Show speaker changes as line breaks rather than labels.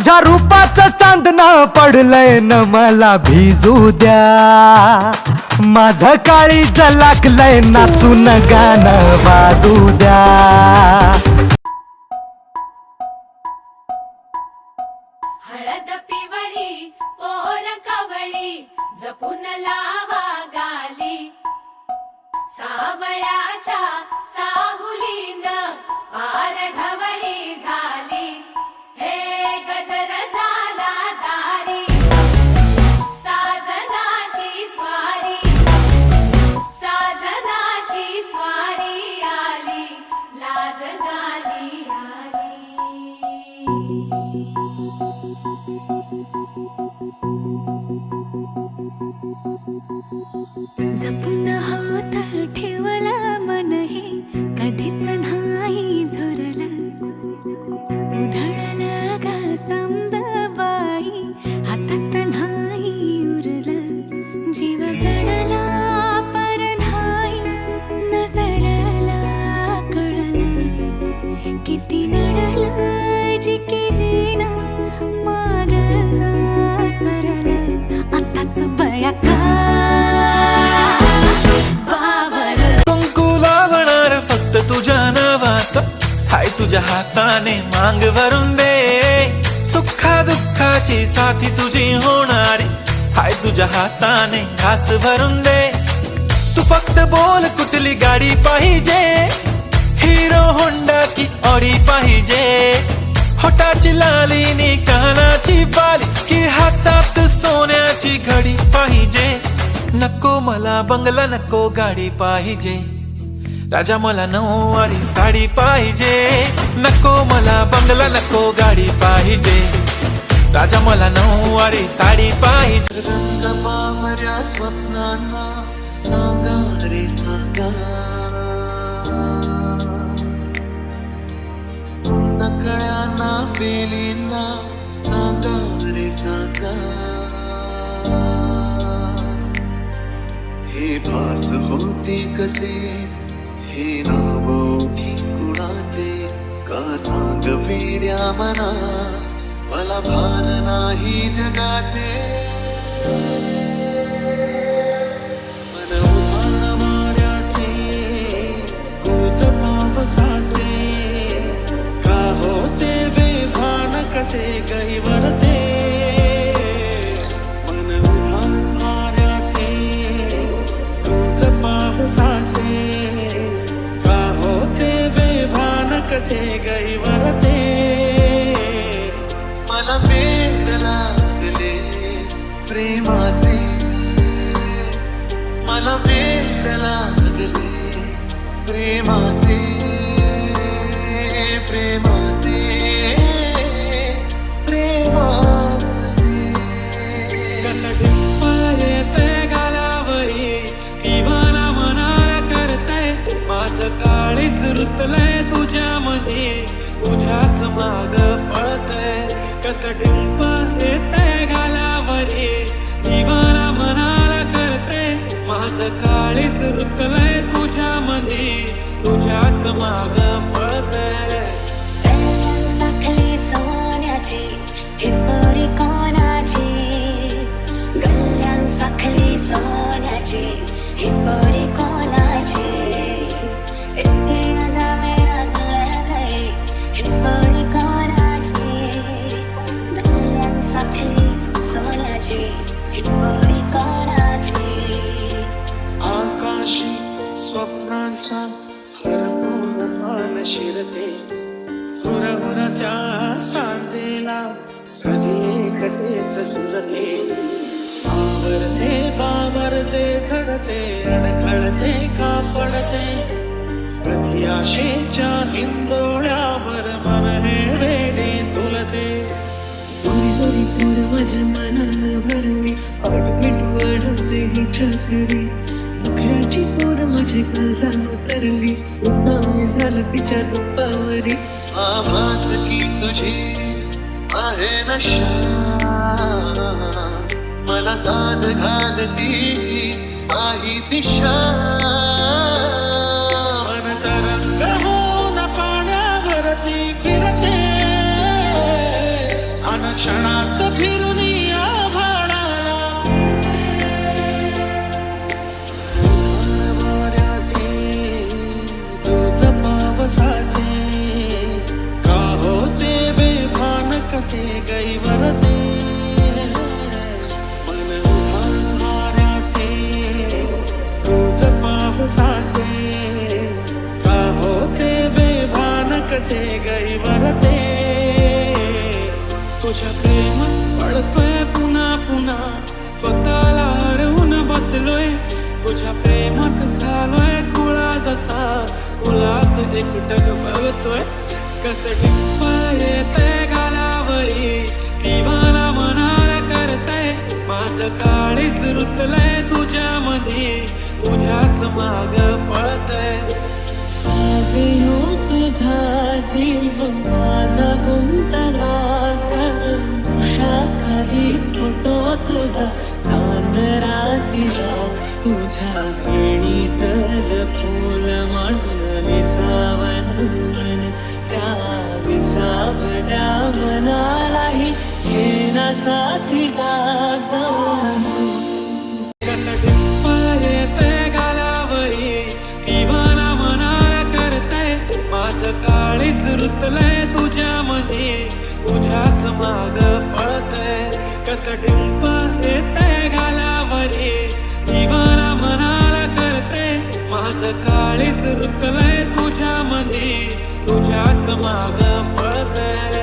तुझ्या रूपाचं चांदणं पडलंय न मला भिजू द्या. माझं काळीज लागलंय नाचून गाणं वाजू द्या.
हळद पिवळी पोर कवळी जपून लावा गाली. सावळ्याच्या चाहुलीन पार ढवळी झाली. हे गजर झाला दारी साजनाची स्वारी. साजनाची स्वारी आली लाज गाली आली.
जपून होत ठेवला मन हे कधीच नाही झुरला. उधळला गा समद बाई हातात नाही उरला. जीव जडला पर नाही नजरला कळला. किती नडला जिकिरीना मागना सरला. आताच बया का
तुझ्या नावाचा हाय तुझ्या हाताने मांग भरून दे. सुखा दुःखाची साथी तुझी होणारी हाय तुझ्या हाताने घास भरून दे. तू फक्त बोल कुठली गाडी पाहिजे. हिरो होंडा की ऑडी पाहिजे. होटाची लाली नी कानाची बाली की हातात सोन्याची घडी पाहिजे. नको मला बंगला नको गाडी पाहिजे. राजा मला नऊवारी साडी पाहिजे. नको मला बंगला नको गाडी पाहिजे. राजा मला नऊवारी साडी पाहिजे.
रंग पाहऱ्या स्वप्नांना सांगा रे सांगा. नकळ्यांना पेलींना सांगा रे सांगा. हे भास होते कसे हे नाव ओठी कुणाचे का सांग वेड्या मना मला भान नाही जगाचे. मन उभाण वाऱ्याचे कोच पावसाचे का होते बेभान कसे गहिवरते. मन उभाण वाऱ्याचे कोच पावसाचे कसे गहिवरते. मला वेड लागले प्रेमाचे. मला वेड लागले प्रेमाचे. प्रेमाचे प्रेमाचे.
कसा डिंपल येते गालावरी दिवाना मनाला करते. माझं काळीच रुतलंय तुझ्यामध्ये तुझ्याच माग पळतय. कसं डिंपल येतंय गालावरी दिवाना मनाला करते. माझं काळीच रुतलंय तुझ्यामध्ये तुझ्याच माग पळतय.
साखली सोन्याची हिप्परी कोणाची. गल्ल्यान साखली सोन्याची हिप्परी कोणाची.
आकाशी स्वप्नांचा हरपून मान शिरते. हुरहुर त्या सांगेला कधी एकटेच सुरते. सावरते बावरते घडते अडखळते का पडते. कधी आशेच्या हिंदोळ्यावर मन हे वेडे तुलते.
तुरी तुरी तुर माझ्या मनाला भरली. आडपीट वाढवते ही चकरी. मुखऱ्याची पोर माझी काळजान उतरली. उद्दाम झालं तिच्या रूपावरी.
आभास की तुझी आहे नशा मला साध घालती काही दिशा. मन तरंग होऊन पाण्यावरती फिरते. क्षणात फिरून आभाळाला वाऱ्याचे तुझ पावसाचे का होते बेभान कसे गैवरते मन वाऱ्याचे तुझ पावसाचे का होते बेभान कसे गैवरते
तुझ्या प्रेमात पडतोय पुन्हा पुन्हा स्वतःला हरवून बसलोय तुझ्या प्रेमात झालोय कुळा जसा तुलाच एकटक बघतोय कसं टिप्पल येतंय गालावरी दिवाना मनाला करतय माझं काळीच रुतलंय तुझ्यामध्ये तुझ्याच माग पळतय
साजे हो तुझा जीव माझा गुंतनात उषाखाली फोटो तुझा चांद रातीला तुझ्या वेणीतल फूल म्हणून विसावन मन त्या विसावल्या मनालाही घेना साथीला
कसं टिप्पल येतंय गालावरी दिवाना मनाला करतय माझं काळीच रुतलंय तुझ्यामध्ये तुझ्याच माग पळतय कसं डिंपल येतंय गालावरी दिवाना मनाला करतय माझं काळीच रुतलंय तुझ्यामध्ये तुझ्याच माग पळतय